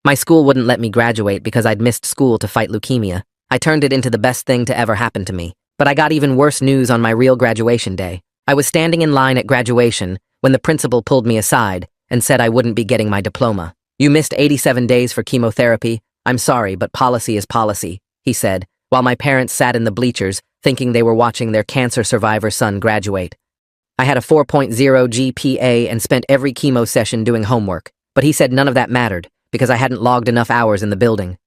My school wouldn't let me graduate because I'd missed school to fight leukemia. I turned it into the best thing to ever happen to me. But I got even worse news on my real graduation day. I was standing in line at graduation when the principal pulled me aside and said I wouldn't be getting my diploma. "You missed 87 days for chemotherapy. I'm sorry, but policy is policy," he said, while my parents sat in the bleachers thinking they were watching their cancer survivor son graduate. I had a 4.0 GPA and spent every chemo session doing homework, but he said none of that mattered because I hadn't logged enough hours in the building.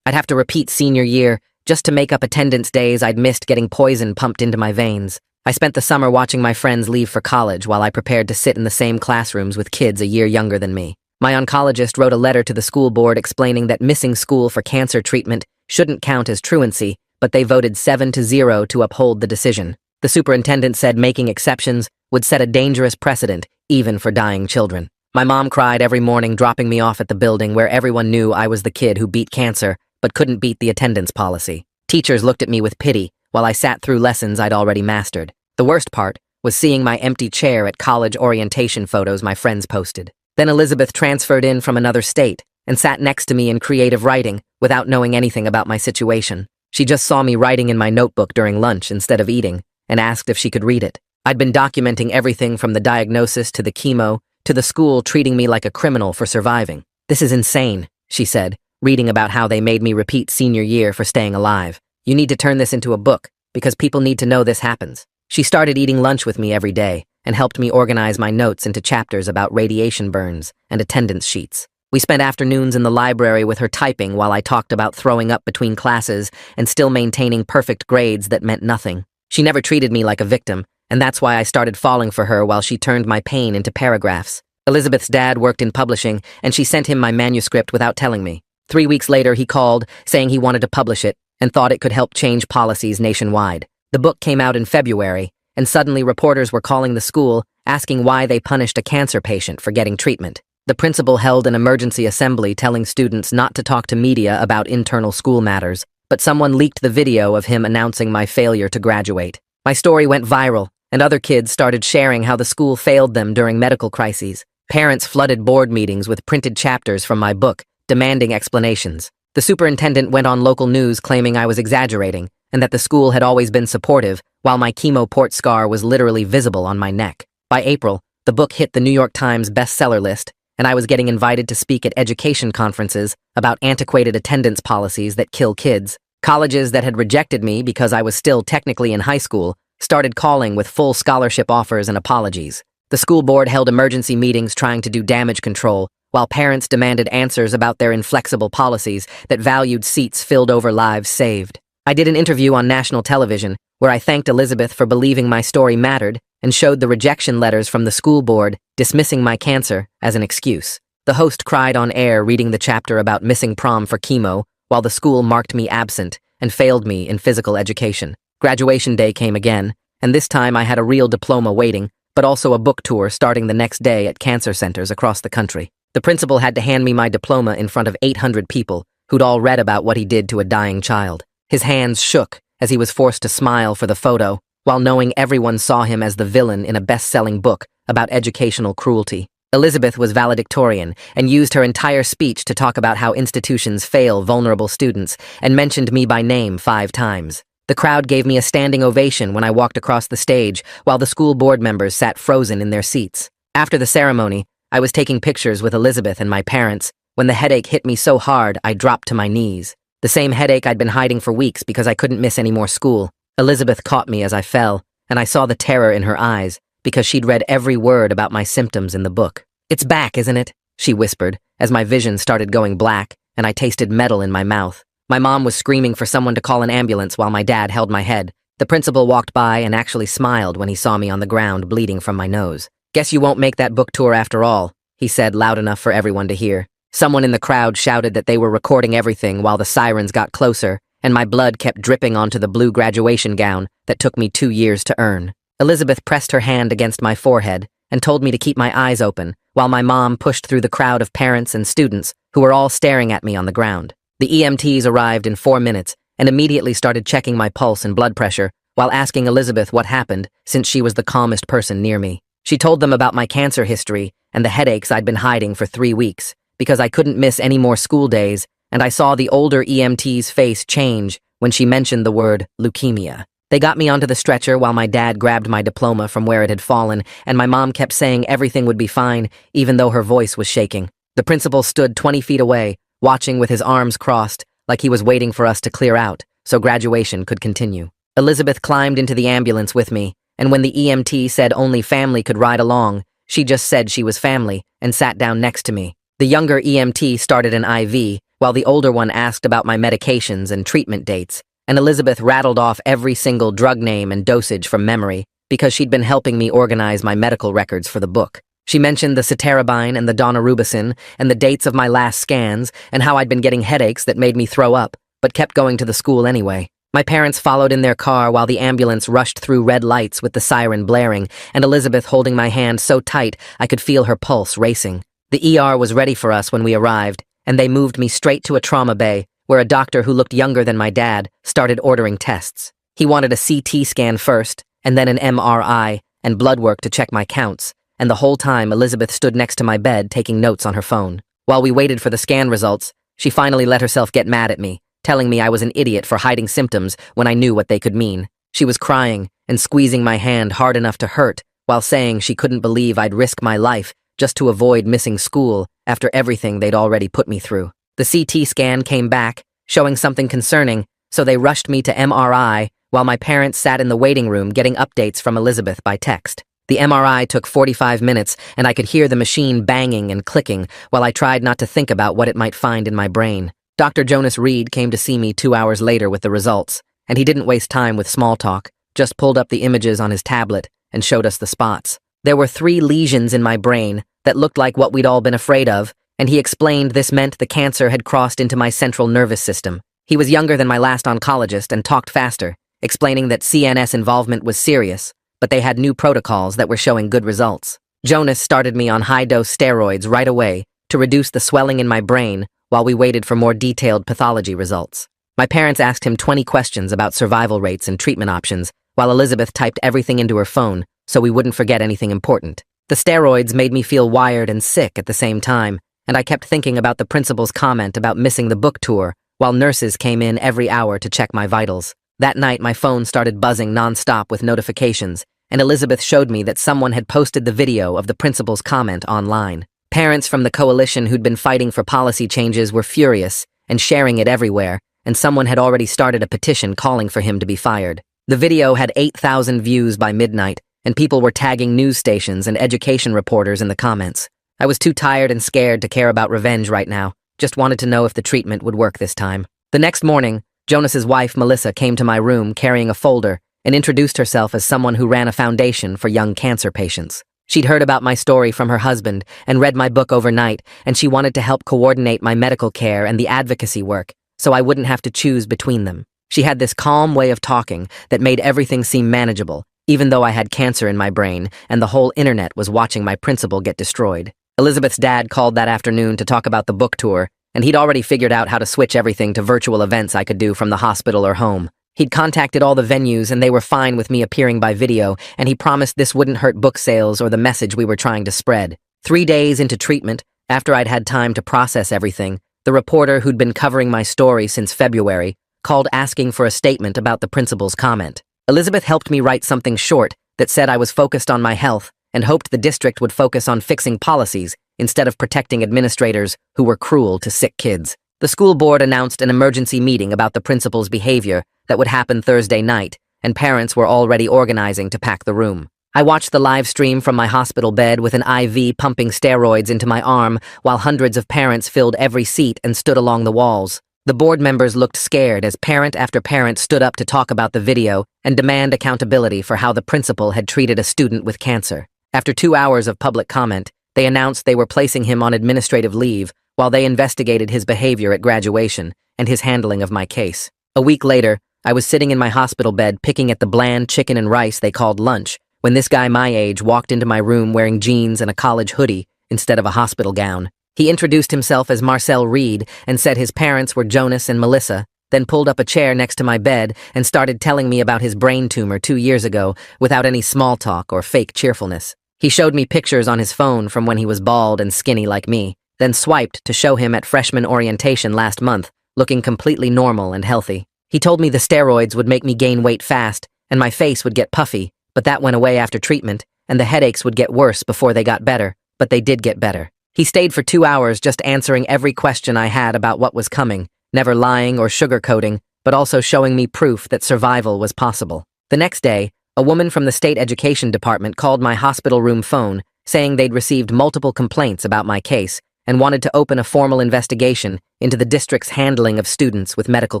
I'd have to repeat senior year just to make up attendance days I'd missed getting poison pumped into my veins. I spent the summer watching my friends leave for college while I prepared to sit in the same classrooms with kids a year younger than me. My oncologist wrote a letter to the school board explaining that missing school for cancer treatment shouldn't count as truancy, but they voted 7-0 to uphold the decision. The superintendent said making exceptions would set a dangerous precedent, even for dying children. My mom cried every morning dropping me off at the building where everyone knew I was the kid who beat cancer, but couldn't beat the attendance policy. Teachers looked at me with pity while I sat through lessons I'd already mastered. The worst part was seeing my empty chair at college orientation photos my friends posted. Then Elizabeth transferred in from another state and sat next to me in creative writing without knowing anything about my situation. She just saw me writing in my notebook during lunch instead of eating and asked if she could read it. I'd been documenting everything from the diagnosis to the chemo to the school treating me like a criminal for surviving. "This is insane," she said, reading about how they made me repeat senior year for staying alive. "You need to turn this into a book because people need to know this happens." She started eating lunch with me every day and helped me organize my notes into chapters about radiation burns and attendance sheets. We spent afternoons in the library with her typing while I talked about throwing up between classes and still maintaining perfect grades that meant nothing. She never treated me like a victim, and that's why I started falling for her while she turned my pain into paragraphs. Elizabeth's dad worked in publishing, and she sent him my manuscript without telling me. 3 weeks later, he called, saying he wanted to publish it and thought it could help change policies nationwide. The book came out in February, and suddenly reporters were calling the school, asking why they punished a cancer patient for getting treatment. The principal held an emergency assembly telling students not to talk to media about internal school matters, but someone leaked the video of him announcing my failure to graduate. My story went viral, and other kids started sharing how the school failed them during medical crises. Parents flooded board meetings with printed chapters from my book, demanding explanations. The superintendent went on local news claiming I was exaggerating and that the school had always been supportive, while my chemo port scar was literally visible on my neck. By April, the book hit the New York Times bestseller list, and I was getting invited to speak at education conferences about antiquated attendance policies that kill kids. Colleges that had rejected me because I was still technically in high school started calling with full scholarship offers and apologies. The school board held emergency meetings trying to do damage control, while parents demanded answers about their inflexible policies that valued seats filled over lives saved. I did an interview on national television where I thanked Elizabeth for believing my story mattered and showed the rejection letters from the school board dismissing my cancer as an excuse. The host cried on air reading the chapter about missing prom for chemo, while the school marked me absent and failed me in physical education. Graduation day came again, and this time I had a real diploma waiting, but also a book tour starting the next day at cancer centers across the country. The principal had to hand me my diploma in front of 800 people who'd all read about what he did to a dying child. His hands shook as he was forced to smile for the photo, while knowing everyone saw him as the villain in a best-selling book about educational cruelty. Elizabeth was valedictorian and used her entire speech to talk about how institutions fail vulnerable students and mentioned me by name 5 times. The crowd gave me a standing ovation when I walked across the stage, while the school board members sat frozen in their seats. After the ceremony, I was taking pictures with Elizabeth and my parents when the headache hit me so hard I dropped to my knees. The same headache I'd been hiding for weeks because I couldn't miss any more school. Elizabeth caught me as I fell, and I saw the terror in her eyes because she'd read every word about my symptoms in the book. "It's back, isn't it?" she whispered as my vision started going black and I tasted metal in my mouth. My mom was screaming for someone to call an ambulance while my dad held my head. The principal walked by and actually smiled when he saw me on the ground bleeding from my nose. "Guess you won't make that book tour after all," he said loud enough for everyone to hear. Someone in the crowd shouted that they were recording everything while the sirens got closer, and my blood kept dripping onto the blue graduation gown that took me 2 years to earn. Elizabeth pressed her hand against my forehead and told me to keep my eyes open, while my mom pushed through the crowd of parents and students who were all staring at me on the ground. The EMTs arrived in 4 minutes and immediately started checking my pulse and blood pressure while asking Elizabeth what happened, since she was the calmest person near me. She told them about my cancer history and the headaches I'd been hiding for 3 weeks, because I couldn't miss any more school days, and I saw the older EMT's face change when she mentioned the word leukemia. They got me onto the stretcher while my dad grabbed my diploma from where it had fallen, and my mom kept saying everything would be fine, even though her voice was shaking. The principal stood 20 feet away, watching with his arms crossed, like he was waiting for us to clear out, so graduation could continue. Elizabeth climbed into the ambulance with me, and when the EMT said only family could ride along, she just said she was family and sat down next to me. The younger EMT started an IV, while the older one asked about my medications and treatment dates, and Elizabeth rattled off every single drug name and dosage from memory because she'd been helping me organize my medical records for the book. She mentioned the ceterabine and the daunorubicin and the dates of my last scans and how I'd been getting headaches that made me throw up, but kept going to the school anyway. My parents followed in their car while the ambulance rushed through red lights with the siren blaring, and Elizabeth holding my hand so tight I could feel her pulse racing. The ER was ready for us when we arrived, and they moved me straight to a trauma bay, where a doctor who looked younger than my dad started ordering tests. He wanted a CT scan first, and then an MRI, and blood work to check my counts, and the whole time Elizabeth stood next to my bed taking notes on her phone. While we waited for the scan results, she finally let herself get mad at me, telling me I was an idiot for hiding symptoms when I knew what they could mean. She was crying and squeezing my hand hard enough to hurt, while saying she couldn't believe I'd risk my life just to avoid missing school after everything they'd already put me through. The CT scan came back, showing something concerning, so they rushed me to MRI while my parents sat in the waiting room getting updates from Elizabeth by text. The MRI took 45 minutes, and I could hear the machine banging and clicking while I tried not to think about what it might find in my brain. Dr. Jonas Reed came to see me 2 hours later with the results, and he didn't waste time with small talk, just pulled up the images on his tablet and showed us the spots. There were 3 lesions in my brain that looked like what we'd all been afraid of, and he explained this meant the cancer had crossed into my central nervous system. He was younger than my last oncologist and talked faster, explaining that CNS involvement was serious, but they had new protocols that were showing good results. Jonas started me on high-dose steroids right away to reduce the swelling in my brain while we waited for more detailed pathology results. My parents asked him 20 questions about survival rates and treatment options, while Elizabeth typed everything into her phone so we wouldn't forget anything important. The steroids made me feel wired and sick at the same time, and I kept thinking about the principal's comment about missing the book tour, while nurses came in every hour to check my vitals. That night, my phone started buzzing nonstop with notifications, and Elizabeth showed me that someone had posted the video of the principal's comment online. Parents from the coalition who'd been fighting for policy changes were furious and sharing it everywhere, and someone had already started a petition calling for him to be fired. The video had 8,000 views by midnight, and people were tagging news stations and education reporters in the comments. I was too tired and scared to care about revenge right now, just wanted to know if the treatment would work this time. The next morning, Jonas's wife, Melissa, came to my room carrying a folder and introduced herself as someone who ran a foundation for young cancer patients. She'd heard about my story from her husband and read my book overnight, and she wanted to help coordinate my medical care and the advocacy work, so I wouldn't have to choose between them. She had this calm way of talking that made everything seem manageable, even though I had cancer in my brain and the whole internet was watching my principal get destroyed. Elizabeth's dad called that afternoon to talk about the book tour, and he'd already figured out how to switch everything to virtual events I could do from the hospital or home. He'd contacted all the venues and they were fine with me appearing by video, and he promised this wouldn't hurt book sales or the message we were trying to spread. 3 days into treatment, after I'd had time to process everything, the reporter who'd been covering my story since February called asking for a statement about the principal's comment. Elizabeth helped me write something short that said I was focused on my health and hoped the district would focus on fixing policies instead of protecting administrators who were cruel to sick kids. The school board announced an emergency meeting about the principal's behavior that would happen Thursday night, and parents were already organizing to pack the room. I watched the live stream from my hospital bed with an IV pumping steroids into my arm while hundreds of parents filled every seat and stood along the walls. The board members looked scared as parent after parent stood up to talk about the video and demand accountability for how the principal had treated a student with cancer. After 2 hours of public comment, they announced they were placing him on administrative leave while they investigated his behavior at graduation and his handling of my case. A week later, I was sitting in my hospital bed picking at the bland chicken and rice they called lunch when this guy my age walked into my room wearing jeans and a college hoodie instead of a hospital gown. He introduced himself as Marcel Reed and said his parents were Jonas and Melissa, then pulled up a chair next to my bed and started telling me about his brain tumor 2 years ago without any small talk or fake cheerfulness. He showed me pictures on his phone from when he was bald and skinny like me, then swiped to show him at freshman orientation last month, looking completely normal and healthy. He told me the steroids would make me gain weight fast, and my face would get puffy, but that went away after treatment, and the headaches would get worse before they got better, but they did get better. He stayed for 2 hours just answering every question I had about what was coming, never lying or sugarcoating, but also showing me proof that survival was possible. The next day, a woman from the state education department called my hospital room phone, saying they'd received multiple complaints about my case and wanted to open a formal investigation into the district's handling of students with medical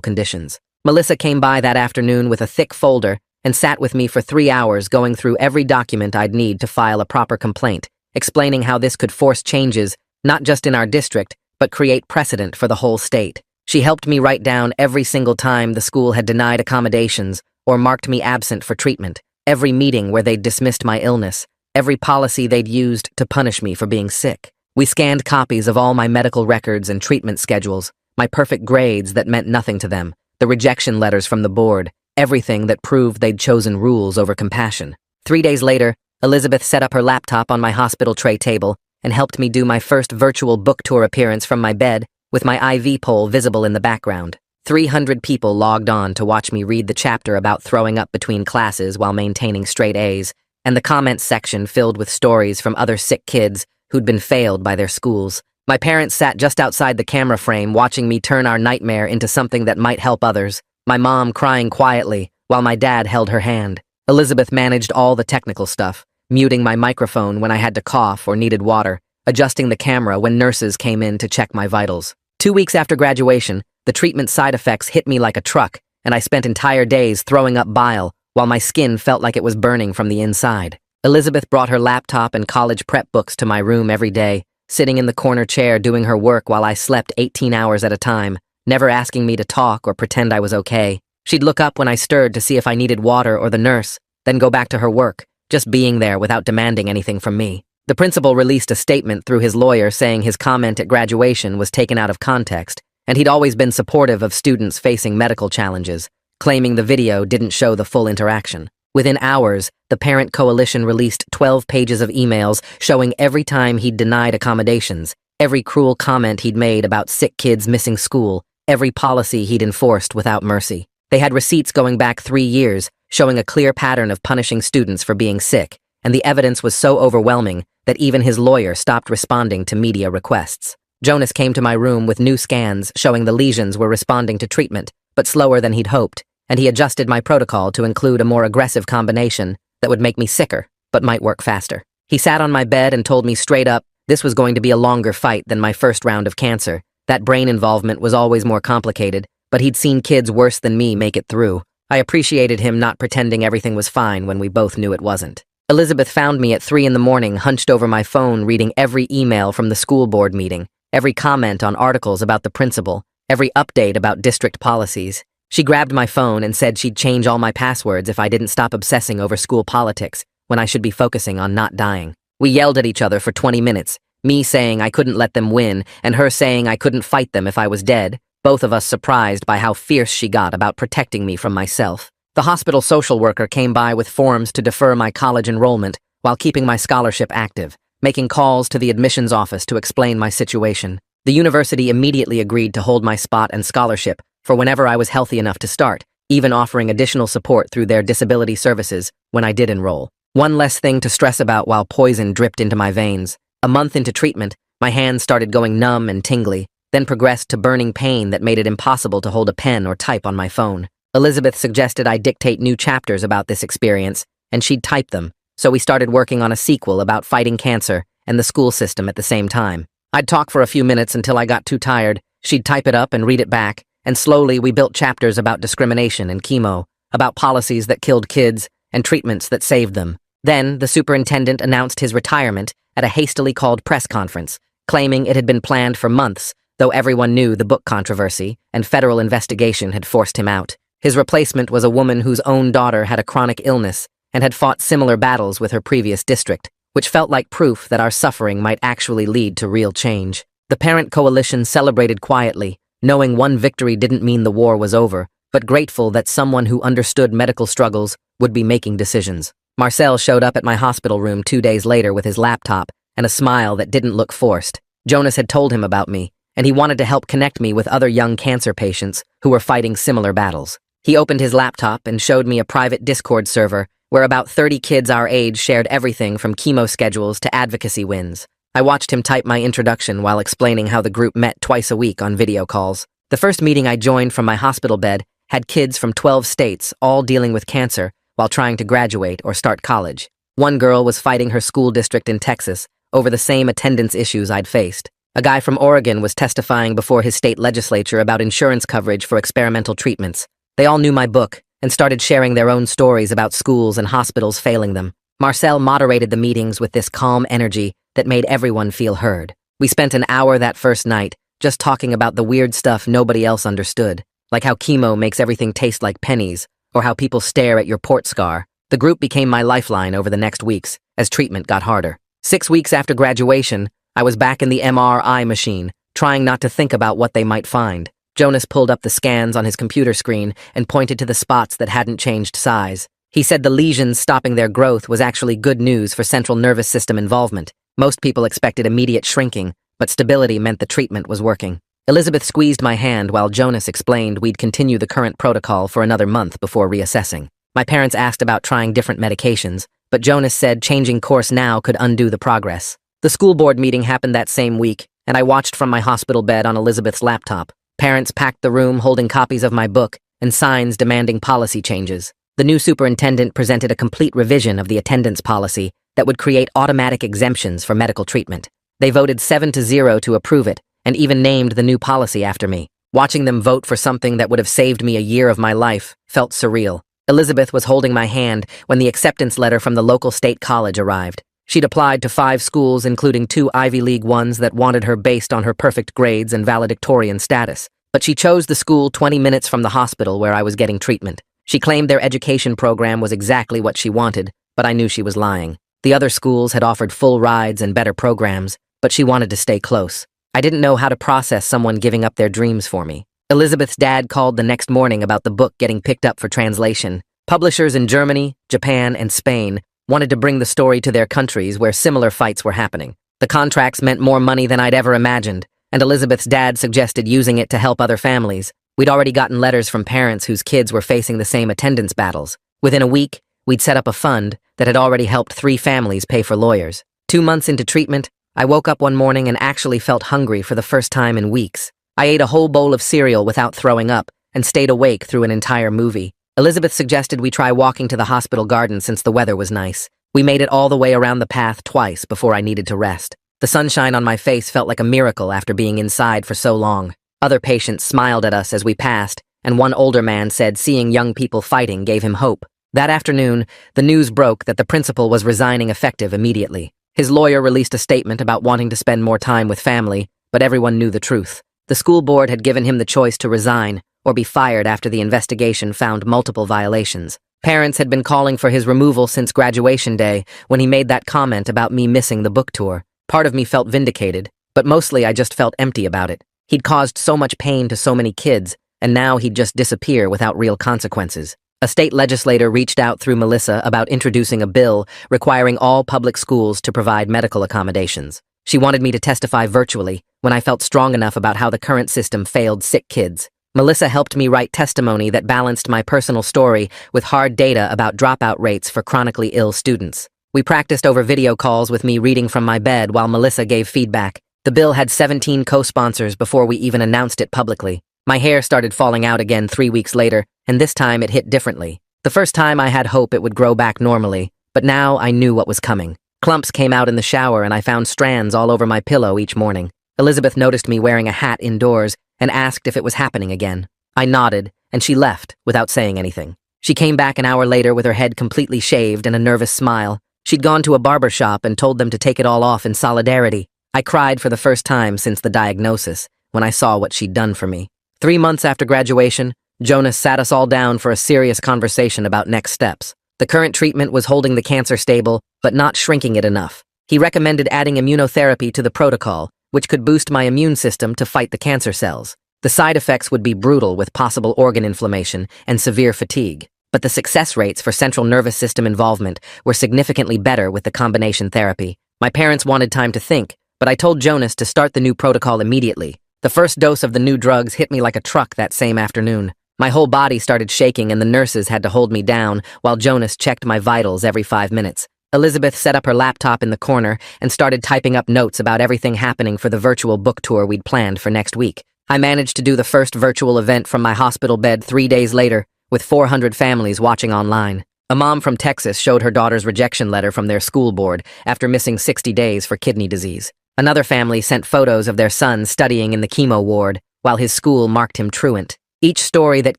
conditions. Melissa came by that afternoon with a thick folder and sat with me for 3 hours going through every document I'd need to file a proper complaint, explaining how this could force changes not just in our district, but create precedent for the whole state. She helped me write down every single time the school had denied accommodations or marked me absent for treatment, every meeting where they'd dismissed my illness, every policy they'd used to punish me for being sick. We scanned copies of all my medical records and treatment schedules, my perfect grades that meant nothing to them, the rejection letters from the board, everything that proved they'd chosen rules over compassion. 3 days later, Elizabeth set up her laptop on my hospital tray table and helped me do my first virtual book tour appearance from my bed with my IV pole visible in the background. 300 people logged on to watch me read the chapter about throwing up between classes while maintaining straight A's, and the comments section filled with stories from other sick kids who'd been failed by their schools. My parents sat just outside the camera frame watching me turn our nightmare into something that might help others, my mom crying quietly while my dad held her hand. Elizabeth managed all the technical stuff, muting my microphone when I had to cough or needed water, adjusting the camera when nurses came in to check my vitals. 2 weeks after graduation, the treatment side effects hit me like a truck, and I spent entire days throwing up bile while my skin felt like it was burning from the inside. Elizabeth brought her laptop and college prep books to my room every day, sitting in the corner chair doing her work while I slept 18 hours at a time, never asking me to talk or pretend I was okay. She'd look up when I stirred to see if I needed water or the nurse, then go back to her work, just being there without demanding anything from me. The principal released a statement through his lawyer saying his comment at graduation was taken out of context, and he'd always been supportive of students facing medical challenges, claiming the video didn't show the full interaction. Within hours, the parent coalition released 12 pages of emails showing every time he'd denied accommodations, every cruel comment he'd made about sick kids missing school, every policy he'd enforced without mercy. They had receipts going back 3 years, showing a clear pattern of punishing students for being sick, and the evidence was so overwhelming that even his lawyer stopped responding to media requests. Jonas came to my room with new scans showing the lesions were responding to treatment, but slower than he'd hoped, and he adjusted my protocol to include a more aggressive combination that would make me sicker, but might work faster. He sat on my bed and told me straight up this was going to be a longer fight than my first round of cancer. That brain involvement was always more complicated, but he'd seen kids worse than me make it through. I appreciated him not pretending everything was fine when we both knew it wasn't. Elizabeth found me at 3 a.m, hunched over my phone reading every email from the school board meeting, every comment on articles about the principal, every update about district policies. She grabbed my phone and said she'd change all my passwords if I didn't stop obsessing over school politics when I should be focusing on not dying. We yelled at each other for 20 minutes, me saying I couldn't let them win and her saying I couldn't fight them if I was dead, both of us surprised by how fierce she got about protecting me from myself. The hospital social worker came by with forms to defer my college enrollment while keeping my scholarship active, making calls to the admissions office to explain my situation. The university immediately agreed to hold my spot and scholarship for whenever I was healthy enough to start, even offering additional support through their disability services when I did enroll. One less thing to stress about while poison dripped into my veins. A month into treatment, my hands started going numb and tingly, then progressed to burning pain that made it impossible to hold a pen or type on my phone. Elizabeth suggested I dictate new chapters about this experience, and she'd type them, so we started working on a sequel about fighting cancer and the school system at the same time. I'd talk for a few minutes until I got too tired, she'd type it up and read it back, and slowly we built chapters about discrimination and chemo, about policies that killed kids and treatments that saved them. Then, the superintendent announced his retirement at a hastily called press conference, claiming it had been planned for months, though everyone knew the book controversy and federal investigation had forced him out. His replacement was a woman whose own daughter had a chronic illness and had fought similar battles with her previous district, which felt like proof that our suffering might actually lead to real change. The parent coalition celebrated quietly, knowing one victory didn't mean the war was over, but grateful that someone who understood medical struggles would be making decisions. Marcel showed up at my hospital room 2 days later with his laptop and a smile that didn't look forced. Jonas had told him about me, and he wanted to help connect me with other young cancer patients who were fighting similar battles. He opened his laptop and showed me a private Discord server where about 30 kids our age shared everything from chemo schedules to advocacy wins. I watched him type my introduction while explaining how the group met twice a week on video calls. The first meeting I joined from my hospital bed had kids from 12 states all dealing with cancer while trying to graduate or start college. One girl was fighting her school district in Texas over the same attendance issues I'd faced. A guy from Oregon was testifying before his state legislature about insurance coverage for experimental treatments. They all knew my book and started sharing their own stories about schools and hospitals failing them. Marcel moderated the meetings with this calm energy that made everyone feel heard. We spent an hour that first night just talking about the weird stuff nobody else understood, like how chemo makes everything taste like pennies, or how people stare at your port scar. The group became my lifeline over the next weeks as treatment got harder. 6 weeks after graduation, I was back in the MRI machine, trying not to think about what they might find. Jonas pulled up the scans on his computer screen and pointed to the spots that hadn't changed size. He said the lesions stopping their growth was actually good news for central nervous system involvement. Most people expected immediate shrinking, but stability meant the treatment was working. Elizabeth squeezed my hand while Jonas explained we'd continue the current protocol for another month before reassessing. My parents asked about trying different medications, but Jonas said changing course now could undo the progress. The school board meeting happened that same week, and I watched from my hospital bed on Elizabeth's laptop. Parents packed the room holding copies of my book and signs demanding policy changes. The new superintendent presented a complete revision of the attendance policy that would create automatic exemptions for medical treatment. They voted 7-0 to approve it, and even named the new policy after me. Watching them vote for something that would have saved me a year of my life felt surreal. Elizabeth was holding my hand when the acceptance letter from the local state college arrived. She'd applied to 5 schools, including 2 Ivy League ones that wanted her based on her perfect grades and valedictorian status. But she chose the school 20 minutes from the hospital where I was getting treatment. She claimed their education program was exactly what she wanted, but I knew she was lying. The other schools had offered full rides and better programs, but she wanted to stay close. I didn't know how to process someone giving up their dreams for me. Elizabeth's dad called the next morning about the book getting picked up for translation. Publishers in Germany, Japan, and Spain wanted to bring the story to their countries where similar fights were happening. The contracts meant more money than I'd ever imagined, and Elizabeth's dad suggested using it to help other families. We'd already gotten letters from parents whose kids were facing the same attendance battles. Within a week, we'd set up a fund that had already helped 3 families pay for lawyers. 2 months into treatment, I woke up one morning and actually felt hungry for the first time in weeks. I ate a whole bowl of cereal without throwing up and stayed awake through an entire movie. Elizabeth suggested we try walking to the hospital garden since the weather was nice. We made it all the way around the path twice before I needed to rest. The sunshine on my face felt like a miracle after being inside for so long. Other patients smiled at us as we passed, and one older man said seeing young people fighting gave him hope. That afternoon, the news broke that the principal was resigning effective immediately. His lawyer released a statement about wanting to spend more time with family, but everyone knew the truth. The school board had given him the choice to resign or be fired after the investigation found multiple violations. Parents had been calling for his removal since graduation day when he made that comment about me missing the book tour. Part of me felt vindicated, but mostly I just felt empty about it. He'd caused so much pain to so many kids, and now he'd just disappear without real consequences. A state legislator reached out through Melissa about introducing a bill requiring all public schools to provide medical accommodations. She wanted me to testify virtually when I felt strong enough about how the current system failed sick kids. Melissa helped me write testimony that balanced my personal story with hard data about dropout rates for chronically ill students. We practiced over video calls with me reading from my bed while Melissa gave feedback. The bill had 17 co-sponsors before we even announced it publicly. My hair started falling out again 3 weeks later, and this time it hit differently. The first time I had hope it would grow back normally, but now I knew what was coming. Clumps came out in the shower and I found strands all over my pillow each morning. Elizabeth noticed me wearing a hat indoors and asked if it was happening again. I nodded, and she left without saying anything. She came back an hour later with her head completely shaved and a nervous smile. She'd gone to a barber shop and told them to take it all off in solidarity. I cried for the first time since the diagnosis when I saw what she'd done for me. 3 months after graduation, Jonas sat us all down for a serious conversation about next steps. The current treatment was holding the cancer stable, but not shrinking it enough. He recommended adding immunotherapy to the protocol, which could boost my immune system to fight the cancer cells. The side effects would be brutal with possible organ inflammation and severe fatigue, but the success rates for central nervous system involvement were significantly better with the combination therapy. My parents wanted time to think, but I told Jonas to start the new protocol immediately. The first dose of the new drugs hit me like a truck that same afternoon. My whole body started shaking and the nurses had to hold me down while Jonas checked my vitals every 5 minutes. Elizabeth set up her laptop in the corner and started typing up notes about everything happening for the virtual book tour we'd planned for next week. I managed to do the first virtual event from my hospital bed 3 days later, with 400 families watching online. A mom from Texas showed her daughter's rejection letter from their school board after missing 60 days for kidney disease. Another family sent photos of their son studying in the chemo ward, while his school marked him truant. Each story that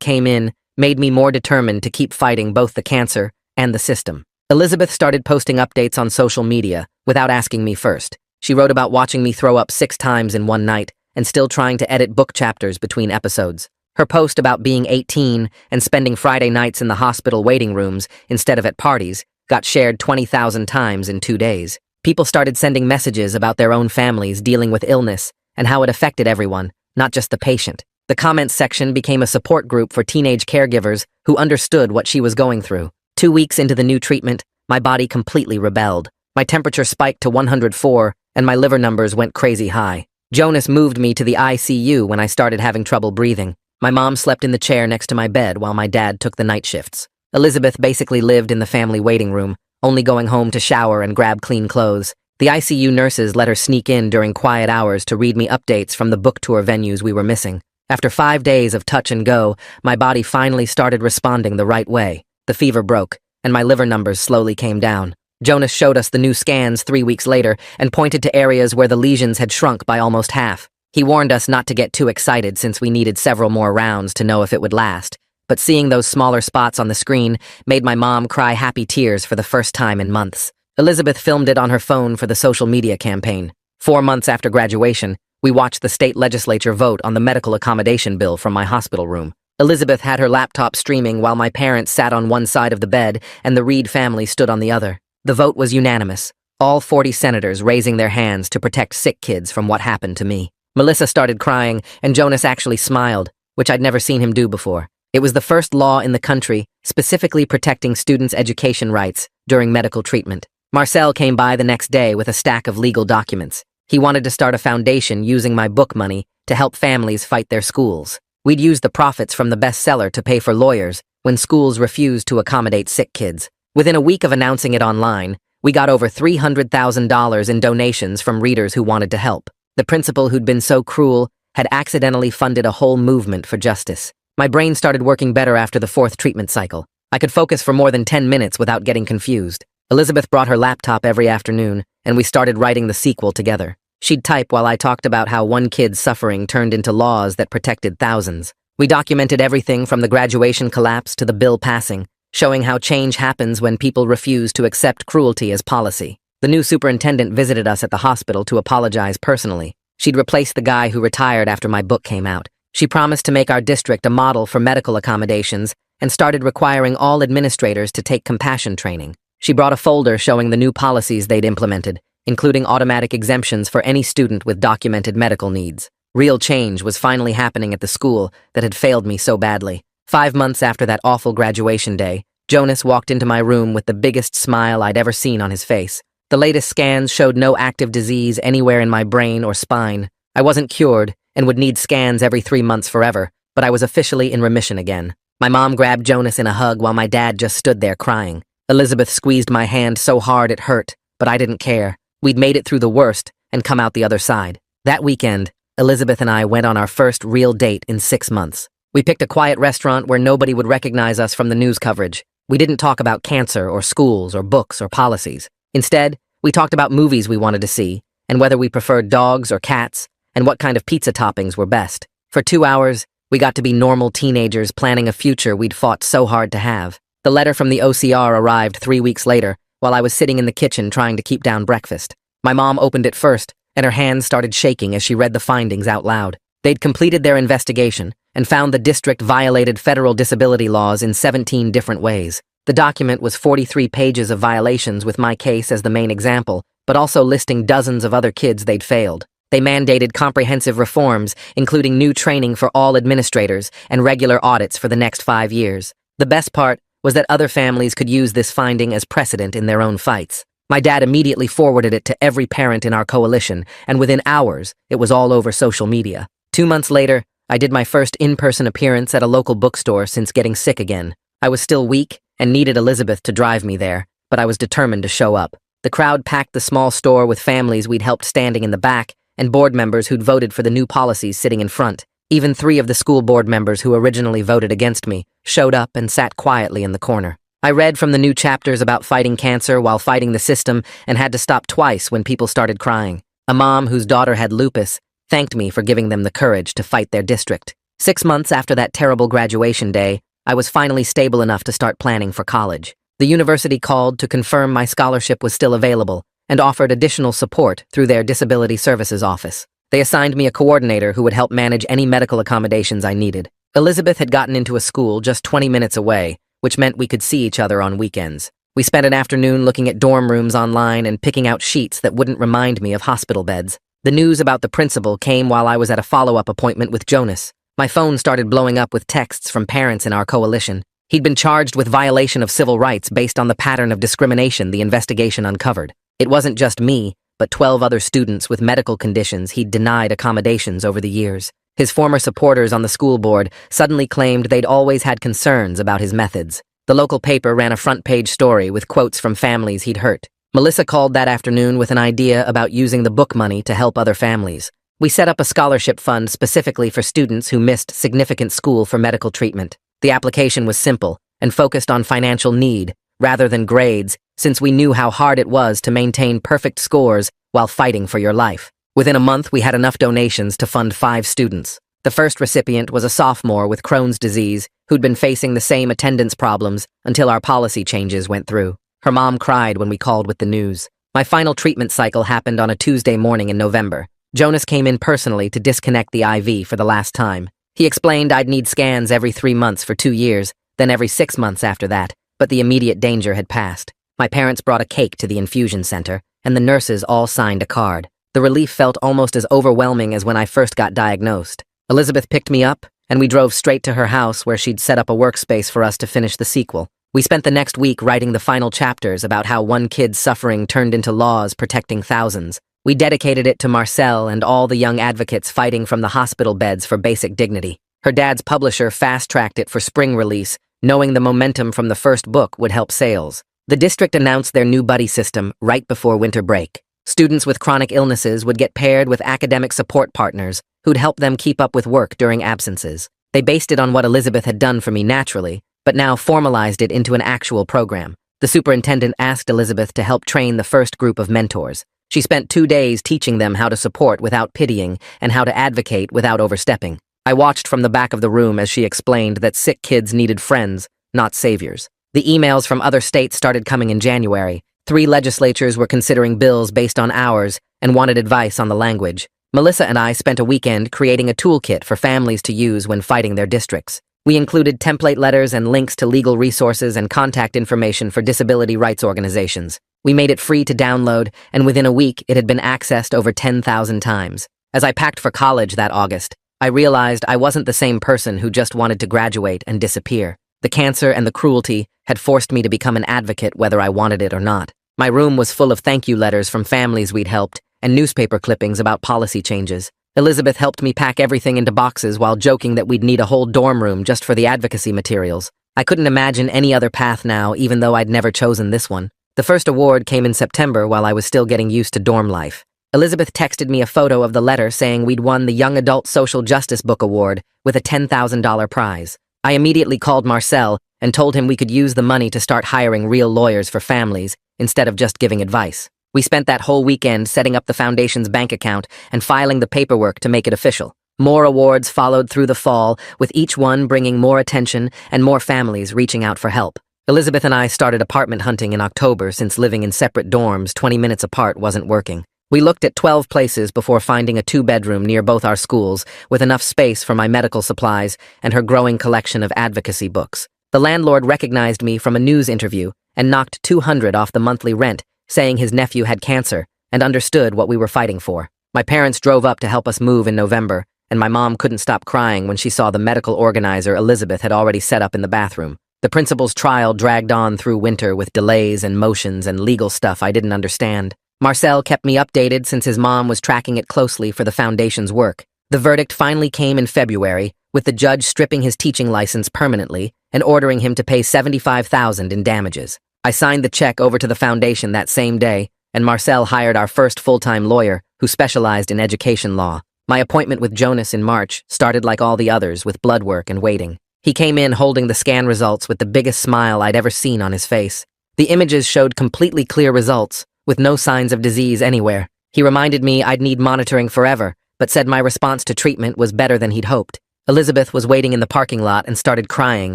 came in made me more determined to keep fighting both the cancer and the system. Elizabeth started posting updates on social media without asking me first. She wrote about watching me throw up 6 times in one night and still trying to edit book chapters between episodes. Her post about being 18 and spending Friday nights in the hospital waiting rooms instead of at parties got shared 20,000 times in 2 days. People started sending messages about their own families dealing with illness and how it affected everyone, not just the patient. The comments section became a support group for teenage caregivers who understood what she was going through. 2 weeks into the new treatment, my body completely rebelled. My temperature spiked to 104 and my liver numbers went crazy high. Jonas moved me to the ICU when I started having trouble breathing. My mom slept in the chair next to my bed while my dad took the night shifts. Elizabeth basically lived in the family waiting room, only going home to shower and grab clean clothes. The ICU nurses let her sneak in during quiet hours to read me updates from the book tour venues we were missing. After 5 days of touch and go, my body finally started responding the right way. The fever broke, and my liver numbers slowly came down. Jonas showed us the new scans 3 weeks later and pointed to areas where the lesions had shrunk by almost half. He warned us not to get too excited since we needed several more rounds to know if it would last, but seeing those smaller spots on the screen made my mom cry happy tears for the first time in months. Elizabeth filmed it on her phone for the social media campaign. 4 months after graduation, we watched the state legislature vote on the medical accommodation bill from my hospital room. Elizabeth had her laptop streaming while my parents sat on one side of the bed and the Reed family stood on the other. The vote was unanimous, all 40 senators raising their hands to protect sick kids from what happened to me. Melissa started crying, and Jonas actually smiled, which I'd never seen him do before. It was the first law in the country specifically protecting students' education rights during medical treatment. Marcel came by the next day with a stack of legal documents. He wanted to start a foundation using my book money to help families fight their schools. We'd use the profits from the bestseller to pay for lawyers when schools refused to accommodate sick kids. Within a week of announcing it online, we got over $300,000 in donations from readers who wanted to help. The principal who'd been so cruel had accidentally funded a whole movement for justice. My brain started working better after the 4th treatment cycle. I could focus for more than 10 minutes without getting confused. Elizabeth brought her laptop every afternoon, and we started writing the sequel together. She'd type while I talked about how one kid's suffering turned into laws that protected thousands. We documented everything from the graduation collapse to the bill passing, showing how change happens when people refuse to accept cruelty as policy. The new superintendent visited us at the hospital to apologize personally. She'd replaced the guy who retired after my book came out. She promised to make our district a model for medical accommodations and started requiring all administrators to take compassion training. She brought a folder showing the new policies they'd implemented, including automatic exemptions for any student with documented medical needs. Real change was finally happening at the school that had failed me so badly. 5 months after that awful graduation day, Jonas walked into my room with the biggest smile I'd ever seen on his face. The latest scans showed no active disease anywhere in my brain or spine. I wasn't cured and would need scans every 3 months forever, but I was officially in remission again. My mom grabbed Jonas in a hug while my dad just stood there crying. Elizabeth squeezed my hand so hard it hurt, but I didn't care. We'd made it through the worst and come out the other side. That weekend, Elizabeth and I went on our first real date in 6 months. We picked a quiet restaurant where nobody would recognize us from the news coverage. We didn't talk about cancer or schools or books or policies. Instead, we talked about movies we wanted to see and whether we preferred dogs or cats and what kind of pizza toppings were best. For 2 hours, we got to be normal teenagers planning a future we'd fought so hard to have. The letter from the OCR arrived 3 weeks later while I was sitting in the kitchen trying to keep down breakfast. My mom opened it first, and her hands started shaking as she read the findings out loud. They'd completed their investigation and found the district violated federal disability laws in 17 different ways. The document was 43 pages of violations with my case as the main example, but also listing dozens of other kids they'd failed. They mandated comprehensive reforms, including new training for all administrators and regular audits for the next 5 years. The best part was that other families could use this finding as precedent in their own fights. My dad immediately forwarded it to every parent in our coalition, and within hours, it was all over social media. 2 months later, I did my first in-person appearance at a local bookstore since getting sick again. I was still weak and needed Elizabeth to drive me there, but I was determined to show up. The crowd packed the small store with families we'd helped standing in the back and board members who'd voted for the new policies sitting in front. Even 3 of the school board members who originally voted against me showed up and sat quietly in the corner. I read from the new chapters about fighting cancer while fighting the system and had to stop twice when people started crying. A mom whose daughter had lupus thanked me for giving them the courage to fight their district. 6 months after that terrible graduation day, I was finally stable enough to start planning for college. The university called to confirm my scholarship was still available and offered additional support through their Disability Services office. They assigned me a coordinator who would help manage any medical accommodations I needed. Elizabeth had gotten into a school just 20 minutes away, which meant we could see each other on weekends. We spent an afternoon looking at dorm rooms online and picking out sheets that wouldn't remind me of hospital beds. The news about the principal came while I was at a follow-up appointment with Jonas. My phone started blowing up with texts from parents in our coalition. He'd been charged with violation of civil rights based on the pattern of discrimination the investigation uncovered. It wasn't just me, but 12 other students with medical conditions he'd denied accommodations over the years. His former supporters on the school board suddenly claimed they'd always had concerns about his methods. The local paper ran a front-page story with quotes from families he'd hurt. Melissa called that afternoon with an idea about using the book money to help other families. We set up a scholarship fund specifically for students who missed significant school for medical treatment. The application was simple and focused on financial need rather than grades, since we knew how hard it was to maintain perfect scores while fighting for your life. Within a month, we had enough donations to fund 5 students. The first recipient was a sophomore with Crohn's disease who'd been facing the same attendance problems until our policy changes went through. Her mom cried when we called with the news. My final treatment cycle happened on a Tuesday morning in November. Jonas came in personally to disconnect the IV for the last time. He explained I'd need scans every 3 months for 2 years, then every 6 months after that, but the immediate danger had passed. My parents brought a cake to the infusion center, and the nurses all signed a card. The relief felt almost as overwhelming as when I first got diagnosed. Elizabeth picked me up, and we drove straight to her house where she'd set up a workspace for us to finish the sequel. We spent the next week writing the final chapters about how one kid's suffering turned into laws protecting thousands. We dedicated it to Marcel and all the young advocates fighting from the hospital beds for basic dignity. Her dad's publisher fast-tracked it for spring release, knowing the momentum from the first book would help sales. The district announced their new buddy system right before winter break. Students with chronic illnesses would get paired with academic support partners who'd help them keep up with work during absences. They based it on what Elizabeth had done for me naturally, but now formalized it into an actual program. The superintendent asked Elizabeth to help train the first group of mentors. She spent 2 days teaching them how to support without pitying and how to advocate without overstepping. I watched from the back of the room as she explained that sick kids needed friends, not saviors. The emails from other states started coming in January. 3 legislatures were considering bills based on ours and wanted advice on the language. Melissa and I spent a weekend creating a toolkit for families to use when fighting their districts. We included template letters and links to legal resources and contact information for disability rights organizations. We made it free to download, and within a week, it had been accessed over 10,000 times. As I packed for college that August, I realized I wasn't the same person who just wanted to graduate and disappear. The cancer and the cruelty had forced me to become an advocate whether I wanted it or not. My room was full of thank you letters from families we'd helped and newspaper clippings about policy changes. Elizabeth helped me pack everything into boxes while joking that we'd need a whole dorm room just for the advocacy materials. I couldn't imagine any other path now, even though I'd never chosen this one. The first award came in September while I was still getting used to dorm life. Elizabeth texted me a photo of the letter saying we'd won the Young Adult Social Justice Book Award with a $10,000 prize. I immediately called Marcel and told him we could use the money to start hiring real lawyers for families instead of just giving advice. We spent that whole weekend setting up the foundation's bank account and filing the paperwork to make it official. More awards followed through the fall, with each one bringing more attention and more families reaching out for help. Elizabeth and I started apartment hunting in October since living in separate dorms 20 minutes apart wasn't working. We looked at 12 places before finding a 2-bedroom near both our schools with enough space for my medical supplies and her growing collection of advocacy books. The landlord recognized me from a news interview and knocked $200 off the monthly rent, saying his nephew had cancer and understood what we were fighting for. My parents drove up to help us move in November, and my mom couldn't stop crying when she saw the medical organizer Elizabeth had already set up in the bathroom. The principal's trial dragged on through winter with delays and motions and legal stuff I didn't understand. Marcel kept me updated since his mom was tracking it closely for the foundation's work. The verdict finally came in February, with the judge stripping his teaching license permanently and ordering him to pay $75,000 in damages. I signed the check over to the foundation that same day, and Marcel hired our first full-time lawyer who specialized in education law. My appointment with Jonas in March started like all the others with blood work and waiting. He came in holding the scan results with the biggest smile I'd ever seen on his face. The images showed completely clear results, with no signs of disease anywhere. He reminded me I'd need monitoring forever, but said my response to treatment was better than he'd hoped. Elizabeth was waiting in the parking lot and started crying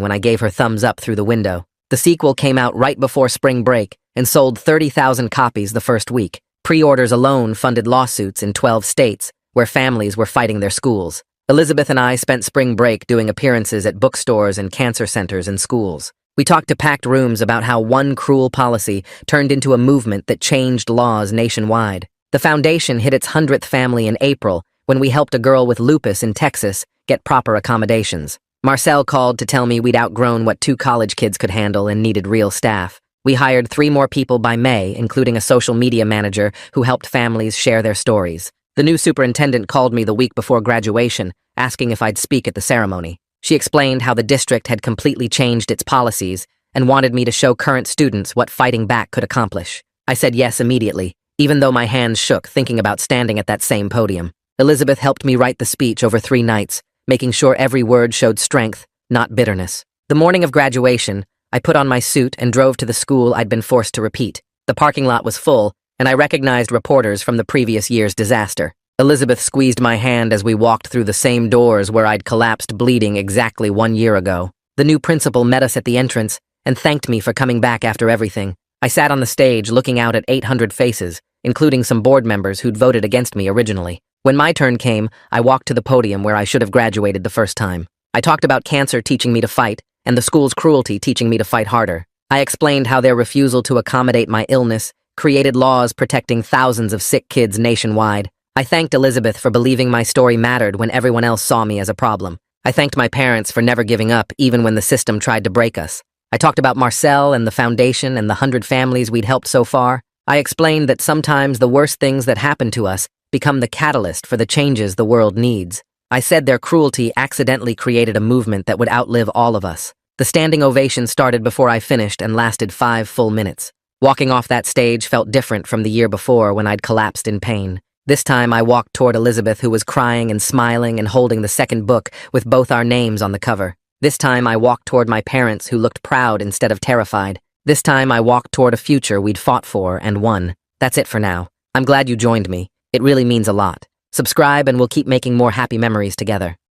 when I gave her thumbs up through the window. The sequel came out right before spring break and sold 30,000 copies the first week. Pre-orders alone funded lawsuits in 12 states, where families were fighting their schools. Elizabeth and I spent spring break doing appearances at bookstores and cancer centers and schools. We talked to packed rooms about how one cruel policy turned into a movement that changed laws nationwide. The foundation hit its 100th family in April when we helped a girl with lupus in Texas get proper accommodations. Marcel called to tell me we'd outgrown what 2 college kids could handle and needed real staff. We hired 3 more people by May, including a social media manager who helped families share their stories. The new superintendent called me the week before graduation, asking if I'd speak at the ceremony. She explained how the district had completely changed its policies and wanted me to show current students what fighting back could accomplish. I said yes immediately, even though my hands shook thinking about standing at that same podium. Elizabeth helped me write the speech over 3 nights, making sure every word showed strength, not bitterness. The morning of graduation, I put on my suit and drove to the school I'd been forced to repeat. The parking lot was full, and I recognized reporters from the previous year's disaster. Elizabeth squeezed my hand as we walked through the same doors where I'd collapsed bleeding exactly 1 year ago. The new principal met us at the entrance and thanked me for coming back after everything. I sat on the stage looking out at 800 faces, including some board members who'd voted against me originally. When my turn came, I walked to the podium where I should have graduated the first time. I talked about cancer teaching me to fight, and the school's cruelty teaching me to fight harder. I explained how their refusal to accommodate my illness created laws protecting thousands of sick kids nationwide. I thanked Elizabeth for believing my story mattered when everyone else saw me as a problem. I thanked my parents for never giving up even when the system tried to break us. I talked about Marcel and the foundation and the 100 families we'd helped so far. I explained that sometimes the worst things that happen to us become the catalyst for the changes the world needs. I said their cruelty accidentally created a movement that would outlive all of us. The standing ovation started before I finished and lasted 5 full minutes. Walking off that stage felt different from the year before when I'd collapsed in pain. This time I walked toward Elizabeth, who was crying and smiling and holding the second book with both our names on the cover. This time I walked toward my parents, who looked proud instead of terrified. This time I walked toward a future we'd fought for and won. That's it for now. I'm glad you joined me. It really means a lot. Subscribe and we'll keep making more happy memories together.